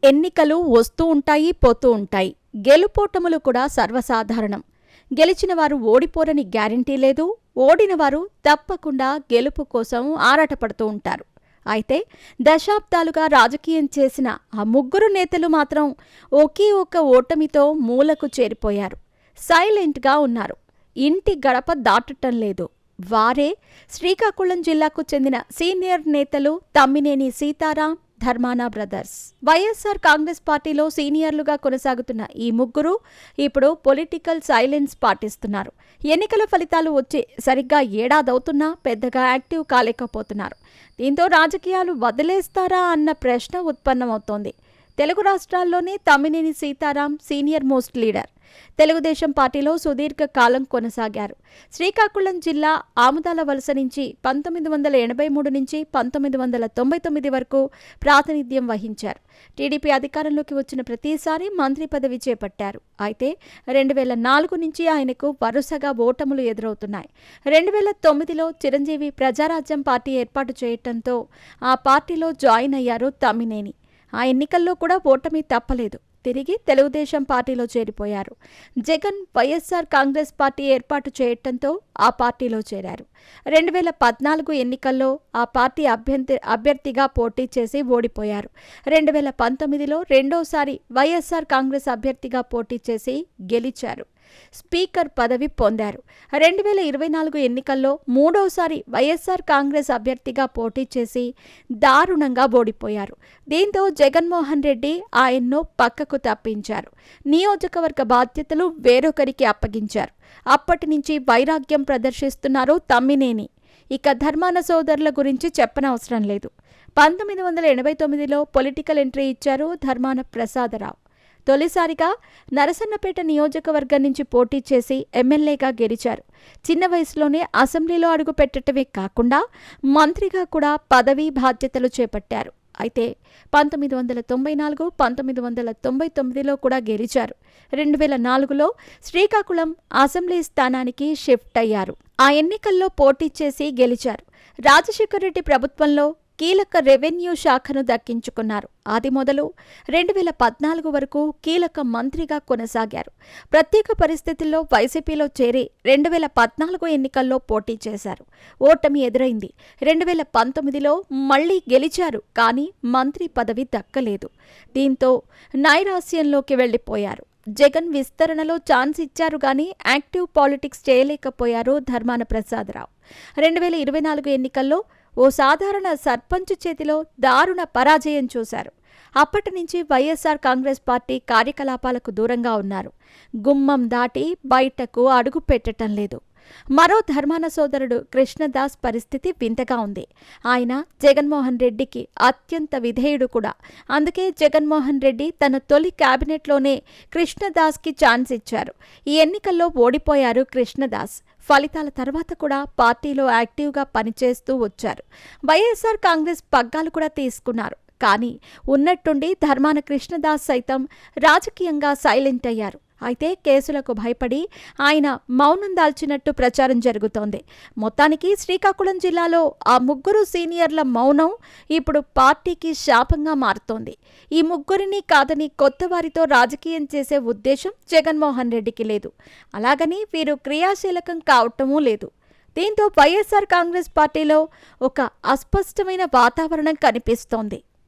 ఎన్నికలు వస్తూ ఉంటాయి, పోతూ ఉంటాయి. గెలుపోటములు కూడా సర్వసాధారణం. గెలిచిన వారు ఓడిపోరని గ్యారంటీ లేదు. ఓడినవారు తప్పకుండా గెలుపు కోసం ఆరాటపడుతూ ఉంటారు. అయితే దశాబ్దాలుగా రాజకీయం చేసిన ఆ ముగ్గురు నేతలు మాత్రం ఒకే ఒక్క ఓటమితో మూలకు చేరిపోయారు. సైలెంట్గా ఉన్నారు. ఇంటి గడప దాటటం లేదు. వారే శ్రీకాకుళం జిల్లాకు చెందిన సీనియర్ నేతలు తమ్మినేని సీతారాం, ధర్మాన బ్రదర్స్. వైఎస్ఆర్ కాంగ్రెస్ పార్టీలో సీనియర్లుగా కొనసాగుతున్న ఈ ముగ్గురు ఇప్పుడు పొలిటికల్ సైలెన్స్ పాటిస్తున్నారు. ఎన్నికల ఫలితాలు వచ్చి సరిగ్గా ఏడాదవుతున్నా పెద్దగా యాక్టివ్ కాలేకపోతున్నారు. దీంతో రాజకీయాలు వదిలేస్తారా అన్న ప్రశ్న ఉత్పన్నమవుతోంది. తెలుగు రాష్ట్రాల్లోనే Tammineni Seetharam senior most leader. Telugu Desam పార్టీలో సుదీర్ఘ కాలం కొనసాగారు. శ్రీకాకుళం జిల్లా ఆముదాల వలస నుంచి 1983 నుంచి 1999 వరకు ప్రాతినిధ్యం వహించారు. టీడీపీ అధికారంలోకి వచ్చిన ప్రతిసారి మంత్రి పదవి చేపట్టారు. అయితే 2004 నుంచి ఆయనకు వరుసగా ఓటములు ఎదురవుతున్నాయి. 2009లో చిరంజీవి ప్రజారాజ్యం పార్టీ ఏర్పాటు చేయటంతో ఆ పార్టీలో జాయిన్ అయ్యారు తమ్మినేని. ఆ ఎన్నికల్లో కూడా ఓటమి తప్పలేదు. తిరిగి తెలుగుదేశం పార్టీలో చేరిపోయారు. జగన్ వైఎస్ఆర్ కాంగ్రెస్ పార్టీ ఏర్పాటు చేయటంతో ఆ పార్టీలో చేరారు. 2014 ఎన్నికల్లో ఆ పార్టీ అభ్యర్థిగా పోటీ చేసి ఓడిపోయారు. 2019లో రెండోసారి వైఎస్ఆర్ కాంగ్రెస్ అభ్యర్థిగా పోటీ చేసి గెలిచారు. స్పీకర్ పదవి పొందారు. 2024 ఎన్నికల్లో మూడోసారి వైఎస్ఆర్ కాంగ్రెస్ అభ్యర్థిగా పోటీ చేసి దారుణంగా ఓడిపోయారు. దీంతో జగన్మోహన్ రెడ్డి ఆయన్ను పక్కకు తప్పించారు. నియోజకవర్గ బాధ్యతలు వేరొకరికి అప్పగించారు. అప్పటి నుంచి వైరాగ్యం ప్రదర్శిస్తున్నారు తమ్మినేని. ఇక ధర్మాన సోదరుల గురించి చెప్పనవసరం లేదు. 1989లో పొలిటికల్ ఎంట్రీ ఇచ్చారు ధర్మాన ప్రసాదరావు. తొలిసారిగా నరసన్నపేట నియోజకవర్గం నుంచి పోటీ చేసి ఎమ్మెల్యేగా గెలిచారు. చిన్న వయసులోనే అసెంబ్లీలో అడుగు పెట్టడమే కాకుండా మంత్రిగా కూడా పదవీ బాధ్యతలు చేపట్టారు. అయితే 1994, 1999లో కూడా గెలిచారు. 2004లో శ్రీకాకుళం అసెంబ్లీ స్థానానికి షిఫ్ట్ అయ్యారు. ఆ ఎన్నికల్లో పోటీ చేసి గెలిచారు. రాజశేఖర రెడ్డి ప్రభుత్వంలో కీలక రెవెన్యూ శాఖను దక్కించుకున్నారు. అది మొదలు 2014 వరకు కీలక మంత్రిగా కొనసాగారు. ప్రత్యేక పరిస్థితుల్లో వైసీపీలో చేరి 2014 ఎన్నికల్లో పోటీ చేశారు. ఓటమి ఎదురైంది. 2019లో మళ్లీ గెలిచారు. కానీ మంత్రి పదవి దక్కలేదు. దీంతో నైరాస్యంలోకి వెళ్లిపోయారు. జగన్ విస్తరణలో ఛాన్స్ ఇచ్చారు గానీ యాక్టివ్ పాలిటిక్స్ చేయలేకపోయారు ధర్మాన ప్రసాదరావు. 2024 ఎన్నికల్లో ఓ సాధారణ సర్పంచ్ చేతిలో దారుణ పరాజయం చూశారు. అప్పటి నుంచి వైఎస్ఆర్ కాంగ్రెస్ పార్టీ కార్యకలాపాలకు దూరంగా ఉన్నారు. గుమ్మం దాటి బయటకు అడుగు పెట్టడం లేదు. మరో ధర్మాన సోదరుడు కృష్ణదాస్ పరిస్థితి వింతగా ఉంది. ఆయన జగన్మోహన్ రెడ్డికి అత్యంత విధేయుడు కూడా. అందుకే జగన్మోహన్ రెడ్డి తన తొలి క్యాబినెట్లోనే కృష్ణదాస్కి ఛాన్స్ ఇచ్చారు. ఈ ఎన్నికల్లో ఓడిపోయారు కృష్ణదాస్. ఫలితాల తర్వాత కూడా పార్టీలో యాక్టివ్గా పనిచేస్తూ వచ్చారు. వైఎస్ఆర్ కాంగ్రెస్ పగ్గాలు కూడా తీసుకున్నారు. కానీ ఉన్నట్టుండి ధర్మాన కృష్ణదాస్ సైతం రాజకీయంగా సైలెంట్ అయ్యారు. అయితే కేసులకు భయపడి ఆయన మౌనం దాల్చినట్టు ప్రచారం జరుగుతోంది. మొత్తానికి శ్రీకాకుళం జిల్లాలో ఆ ముగ్గురు సీనియర్ల మౌనం ఇప్పుడు పార్టీకి శాపంగా మారుతోంది. ఈ ముగ్గురిని కాదని కొత్త వారితో రాజకీయం చేసే ఉద్దేశం జగన్మోహన్ రెడ్డికి లేదు. అలాగని వీరు క్రియాశీలకం కావటమూ లేదు. దీంతో వైఎస్ఆర్ కాంగ్రెస్ పార్టీలో ఒక అస్పష్టమైన వాతావరణం కనిపిస్తోంది.